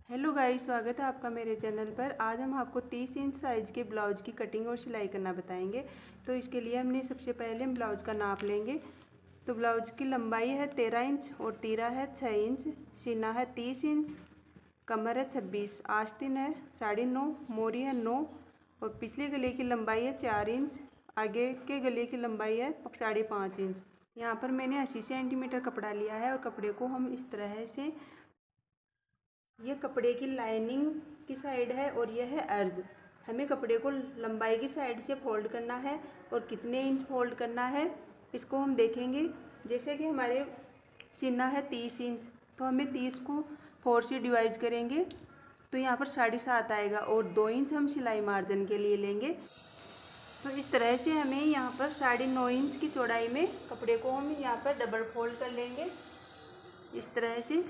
Hello guys, स्वागत है आपका मेरे चैनल पर। आज हम आपको 30 इंच साइज़ के ब्लाउज की कटिंग और सिलाई करना बताएंगे। तो इसके लिए हमने सबसे पहले हम ब्लाउज का नाप लेंगे। तो ब्लाउज की लंबाई है 13 इंच और तीरा है 6 इंच, सीना है 30 इंच, कमर है 26, आस्तीन है 9.5, मोरी है 9 और पिछले गले की लंबाई है 4 इंच, आगे के गले की लंबाई है 5.5 इंच। यहाँ पर मैंने 80 सेंटीमीटर कपड़ा लिया है और कपड़े को हम इस तरह से, ये कपड़े की लाइनिंग की साइड है और यह है अर्ज। हमें कपड़े को लंबाई की साइड से फोल्ड करना है और कितने इंच फोल्ड करना है इसको हम देखेंगे। जैसे कि हमारे सीना है 30 इंच, तो हमें 30 को 4 से डिवाइड करेंगे तो यहाँ पर 7.5 आएगा और 2 इंच हम सिलाई मार्जिन के लिए लेंगे। तो इस तरह से हमें यहाँ पर 9.5 इंच की चौड़ाई में कपड़े को हम यहाँ पर डबल फोल्ड कर लेंगे। इस तरह से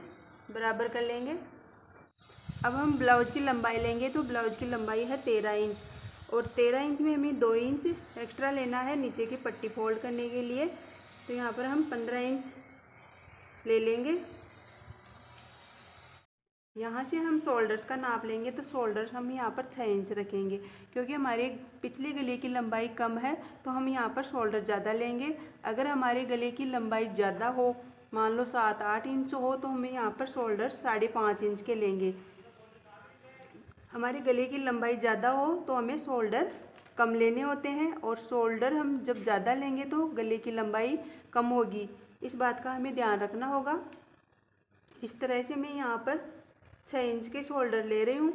बराबर कर लेंगे। अब हम ब्लाउज की लंबाई लेंगे तो ब्लाउज की लंबाई है 13 इंच और 13 इंच में हमें 2 इंच एक्स्ट्रा लेना है नीचे की पट्टी फोल्ड करने के लिए। तो यहाँ पर हम 15 इंच ले लेंगे। यहाँ से हम शोल्डर्स का नाप लेंगे तो शोल्डर्स हम यहाँ पर 6 इंच रखेंगे, क्योंकि हमारे पिछले गले की लंबाई कम है तो हम यहाँ पर शोल्डर ज़्यादा लेंगे। अगर हमारे गले की लंबाई ज़्यादा हो, मान लो 7-8 इंच हो, तो हमें यहाँ पर शोल्डर 5.5 इंच के लेंगे। हमारे गले की लंबाई ज़्यादा हो तो हमें शोल्डर कम लेने होते हैं और शोल्डर हम जब ज़्यादा लेंगे तो गले की लंबाई कम होगी। इस बात का हमें ध्यान रखना होगा। इस तरह से मैं यहाँ पर 6 इंच के शोल्डर ले रही हूँ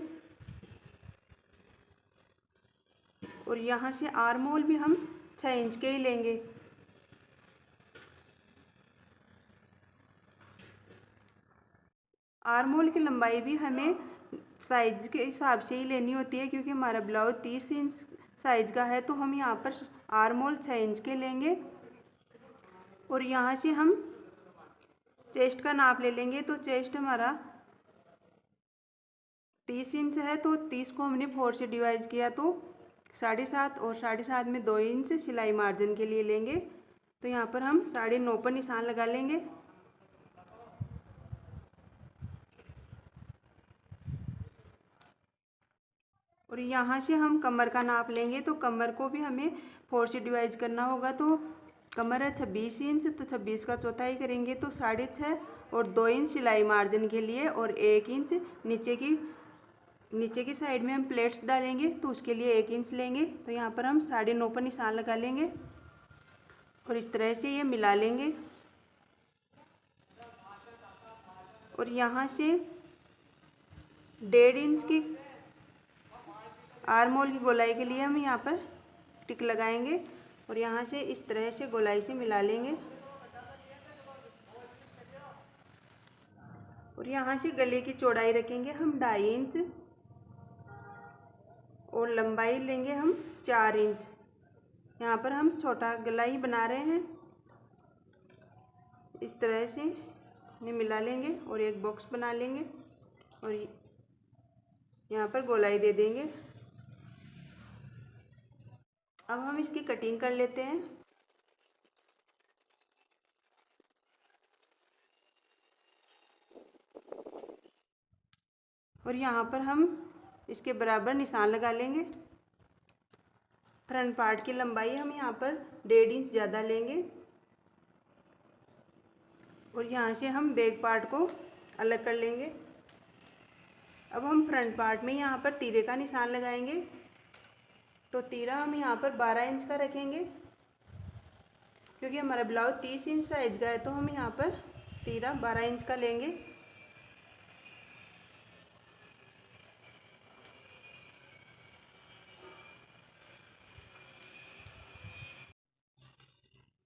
और यहाँ से आर्म होल भी हम 6 इंच के ही लेंगे। आर्म होल की लंबाई भी हमें साइज के हिसाब से ही लेनी होती है, क्योंकि हमारा ब्लाउज 30 इंच साइज का है तो हम यहाँ पर आर्म होल 6 इंच के लेंगे। और यहाँ से हम चेस्ट का नाप ले लेंगे। तो चेस्ट हमारा 30 इंच है तो 30 को हमने 4 से डिवाइड किया तो 7.5 और 7.5 में 2 इंच सिलाई मार्जिन के लिए लेंगे। तो यहाँ पर हम 9.5 पर निशान लगा लेंगे। और यहाँ से हम कमर का नाप लेंगे तो कमर को भी हमें 4 से डिवाइड करना होगा। तो कमर है 26 इंच, तो 26 का चौथाई करेंगे तो 6.5 और 2 इंच सिलाई मार्जिन के लिए और 1 इंच नीचे की साइड में हम प्लेट्स डालेंगे तो उसके लिए 1 इंच लेंगे। तो यहाँ पर हम 9.5 पर निशान लगा लेंगे और इस तरह से ये मिला लेंगे। और यहाँ से 1.5 इंच की आर्म होल की गोलाई के लिए हम यहाँ पर टिक लगाएंगे और यहाँ से इस तरह से गोलाई से मिला लेंगे। और यहाँ से गले की चौड़ाई रखेंगे हम 2.5 इंच और लंबाई लेंगे हम 4 इंच। यहाँ पर हम छोटा गला ही बना रहे हैं। इस तरह से इन्हें मिला लेंगे और एक बॉक्स बना लेंगे और यहाँ पर गोलाई दे देंगे। अब हम इसकी कटिंग कर लेते हैं। और यहाँ पर हम इसके बराबर निशान लगा लेंगे। फ्रंट पार्ट की लंबाई हम यहाँ पर 1.5 इंच ज़्यादा लेंगे और यहाँ से हम बैक पार्ट को अलग कर लेंगे। अब हम फ्रंट पार्ट में यहाँ पर तीरे का निशान लगाएंगे। तो तीरा हम यहाँ पर 12 इंच का रखेंगे, क्योंकि हमारा ब्लाउज 30 इंच साइज का है तो हम यहाँ पर तीरा 12 इंच का लेंगे।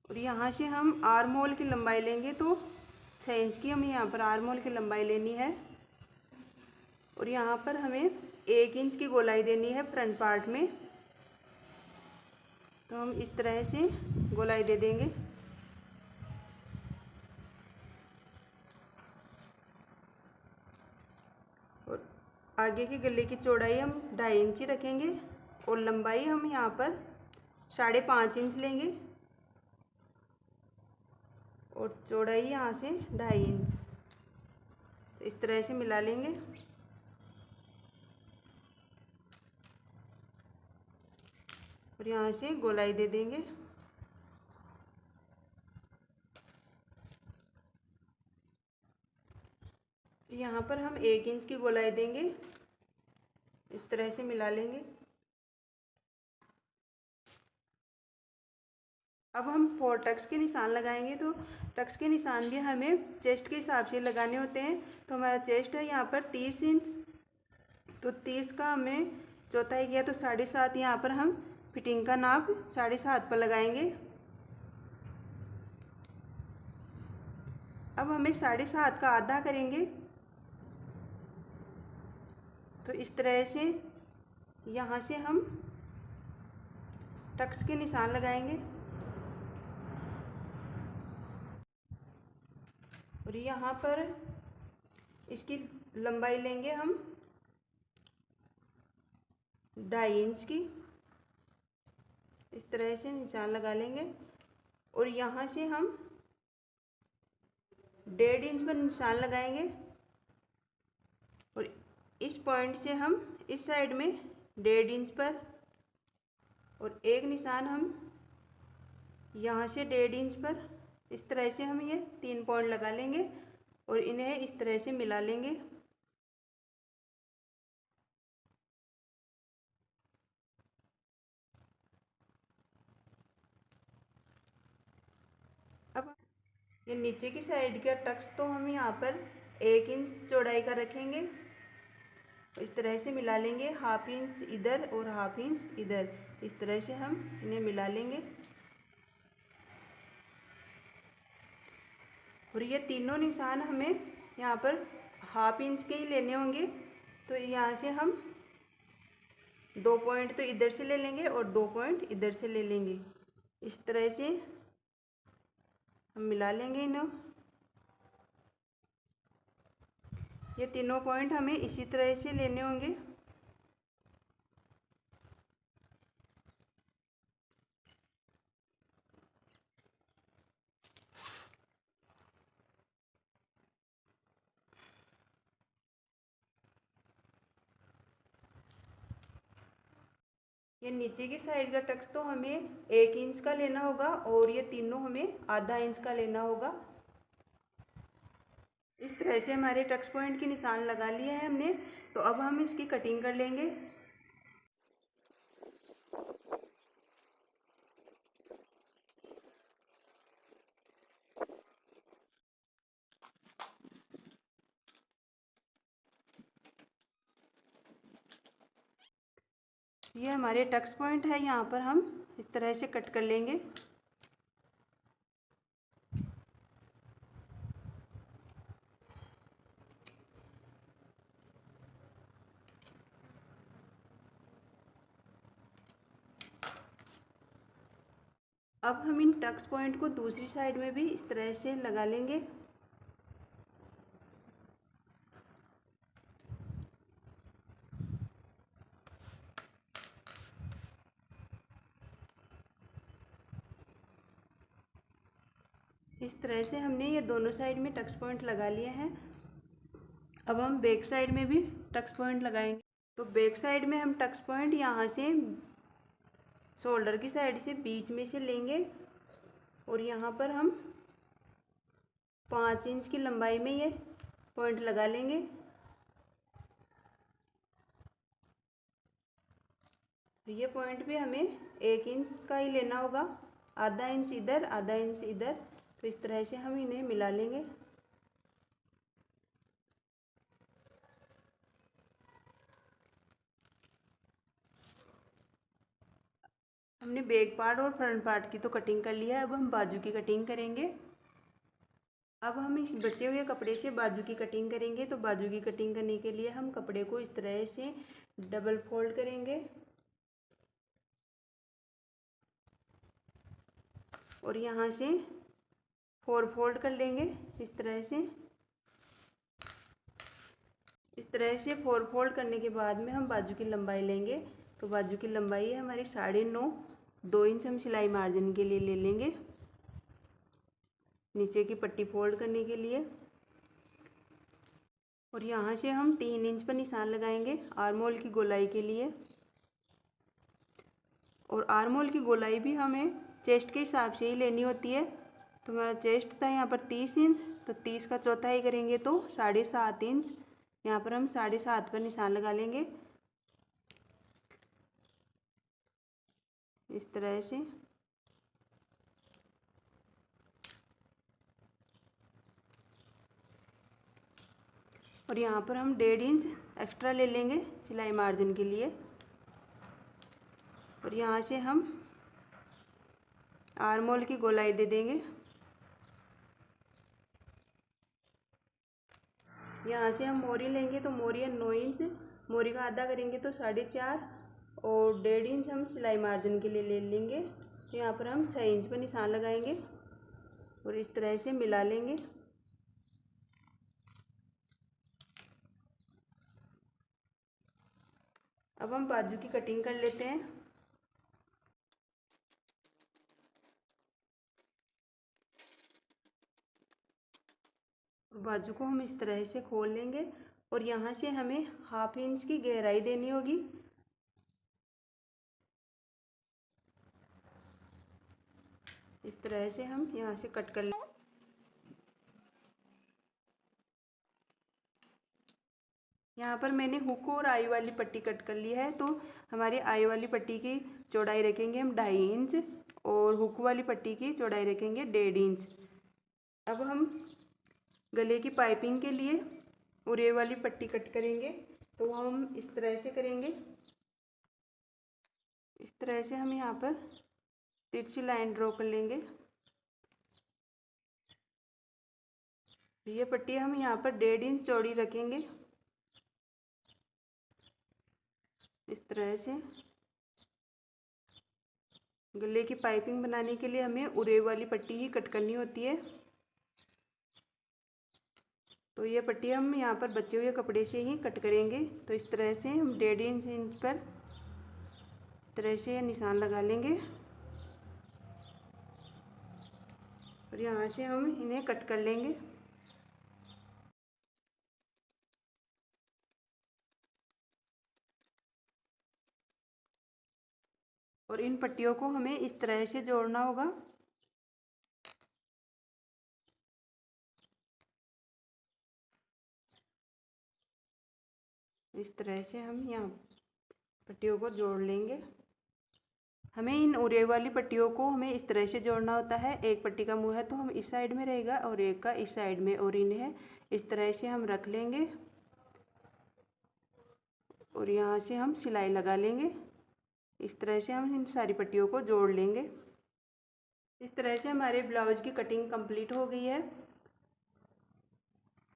और यहाँ से हम आर्म होल की लंबाई लेंगे तो 6 इंच की हमें यहाँ पर आर्म होल की लंबाई लेनी है। और यहाँ पर हमें 1 इंच की गोलाई देनी है फ्रंट पार्ट में। तो हम इस तरह से गोलाई दे देंगे। और आगे के गले की चौड़ाई हम 2.5 इंच ही रखेंगे और लंबाई हम यहाँ पर 5.5 इंच लेंगे और चौड़ाई यहाँ से 2.5 इंच। तो इस तरह से मिला लेंगे। और यहाँ से गोलाई दे देंगे। यहाँ पर हम 1 इंच की गोलाई देंगे, इस तरह से मिला लेंगे। अब हम 4 टक्स के निशान लगाएंगे। तो टक्स के निशान भी हमें चेस्ट के हिसाब से लगाने होते हैं। तो हमारा चेस्ट है यहाँ पर 30 इंच, तो 30 का हमें चौथाई किया तो 7.5 यहाँ पर हम फिटिंग का नाप 7.5 पर लगाएंगे। अब हमें 7.5 का आधा करेंगे, तो इस तरह से यहाँ से हम टक्स के निशान लगाएंगे। और यहाँ पर इसकी लंबाई लेंगे हम 2.5 इंच की, इस तरह से निशान लगा लेंगे। और यहाँ से हम 1.5 इंच पर निशान लगाएंगे। और इस पॉइंट से हम इस साइड में 1.5 इंच पर, और एक निशान हम यहाँ से 1.5 इंच पर, इस तरह से हम ये 3 पॉइंट लगा लेंगे और इन्हें इस तरह से मिला लेंगे। अब ये नीचे की साइड का टक्स तो हम यहाँ पर 1 इंच चौड़ाई का रखेंगे, इस तरह से मिला लेंगे। 1/2 इंच इधर और 1/2 इंच इधर, इस तरह से हम इन्हें मिला लेंगे। और ये तीनों निशान हमें यहाँ पर 1/2 इंच के ही लेने होंगे। तो यहाँ से हम 2 पॉइंट तो इधर से ले लेंगे और 2 पॉइंट इधर से ले लेंगे, इस तरह से हम मिला लेंगे इन्हें। ये तीनों पॉइंट हमें इसी तरह से लेने होंगे। ये नीचे की साइड का टक्स तो हमें 1 इंच का लेना होगा और ये तीनों हमें 1/2 इंच का लेना होगा। इस तरह से हमारे टक्स पॉइंट के निशान लगा लिए हैं हमने। तो अब हम इसकी कटिंग कर लेंगे। ये हमारे टक्स पॉइंट है, यहाँ पर हम इस तरह से कट कर लेंगे। अब हम इन टक्स पॉइंट को दूसरी साइड में भी इस तरह से लगा लेंगे। इस तरह से हमने ये दोनों साइड में टक्स पॉइंट लगा लिए हैं। अब हम बैक साइड में भी टक्स पॉइंट लगाएंगे। तो बैक साइड में हम टक्स पॉइंट यहाँ से शोल्डर की साइड से बीच में से लेंगे और यहाँ पर हम 5 इंच की लंबाई में ये पॉइंट लगा लेंगे। तो ये पॉइंट भी हमें 1 इंच का ही लेना होगा, 1/2 इंच इधर 1/2 इंच इधर। तो इस तरह से हम इन्हें मिला लेंगे। हमने बैक पार्ट और फ्रंट पार्ट की तो कटिंग कर लिया है। अब हम बाजू की कटिंग करेंगे। अब हम इस बचे हुए कपड़े से बाजू की कटिंग करेंगे। तो बाजू की कटिंग करने के लिए हम कपड़े को इस तरह से डबल फोल्ड करेंगे और यहाँ से 4 फोल्ड कर लेंगे। इस तरह से 4 फोल्ड करने के बाद में हम बाजू की लंबाई लेंगे। तो बाजू की लंबाई है हमारी 9.5, 2 इंच हम सिलाई मार्जिन के लिए ले लेंगे नीचे की पट्टी फोल्ड करने के लिए। और यहाँ से हम 3 इंच पर निशान लगाएंगे आर्म होल की गोलाई के लिए। और आर्म होल की गोलाई भी हमें चेस्ट के हिसाब से ही लेनी होती है। तो हमारा चेस्ट था यहाँ पर 30 इंच, तो 30 का चौथाई करेंगे तो 7.5 इंच। यहाँ पर हम 7.5 पर निशान लगा लेंगे इस तरह से। और यहाँ पर हम 1.5 इंच एक्स्ट्रा ले लेंगे सिलाई मार्जिन के लिए। और यहाँ से हम आर्म होल की गोलाई दे देंगे। यहाँ से हम मोरी लेंगे, तो मोरी है 9 इंच, मोरी का आधा करेंगे तो 4.5, और 1.5 इंच हम सिलाई मार्जिन के लिए ले लेंगे। तो यहाँ पर हम 6 इंच पर निशान लगाएंगे और इस तरह से मिला लेंगे। अब हम बाजू की कटिंग कर लेते हैं। बाजू को हम इस तरह से खोल लेंगे और यहाँ से हमें 1/2 इंच की गहराई देनी होगी। इस तरह से हम यहाँ से कट कर लेंगे। यहाँ पर मैंने हुक और आई वाली पट्टी कट कर ली है, तो हमारी आई वाली पट्टी की चौड़ाई रखेंगे हम 2.5 इंच और हुक वाली पट्टी की चौड़ाई रखेंगे 1.5 इंच। अब हम गले की पाइपिंग के लिए उरे वाली पट्टी कट करेंगे, तो हम इस तरह से करेंगे। इस तरह से हम यहाँ पर तिरछी लाइन ड्रॉ कर लेंगे। ये पट्टी हम यहाँ पर 1.5 इंच चौड़ी रखेंगे इस तरह से। गले की पाइपिंग बनाने के लिए हमें उरे वाली पट्टी ही कट करनी होती है। तो ये पट्टी हम यहाँ पर बचे हुए कपड़े से ही कट करेंगे। तो इस तरह से हम 1.5 इंच पर इस तरह से निशान लगा लेंगे और यहाँ से हम इन्हें कट कर लेंगे। और इन पट्टियों को हमें इस तरह से जोड़ना होगा। इस तरह से हम यहाँ पट्टियों को जोड़ लेंगे। हमें इन उरे वाली पट्टियों को हमें इस तरह से जोड़ना होता है। एक पट्टी का मुँह है तो हम इस साइड में रहेगा और एक का इस साइड में, और इन्हें इस तरह से हम रख लेंगे और यहाँ से हम सिलाई लगा लेंगे। इस तरह से हम इन सारी पट्टियों को जोड़ लेंगे। इस तरह से हमारे ब्लाउज की कटिंग कंप्लीट हो गई है।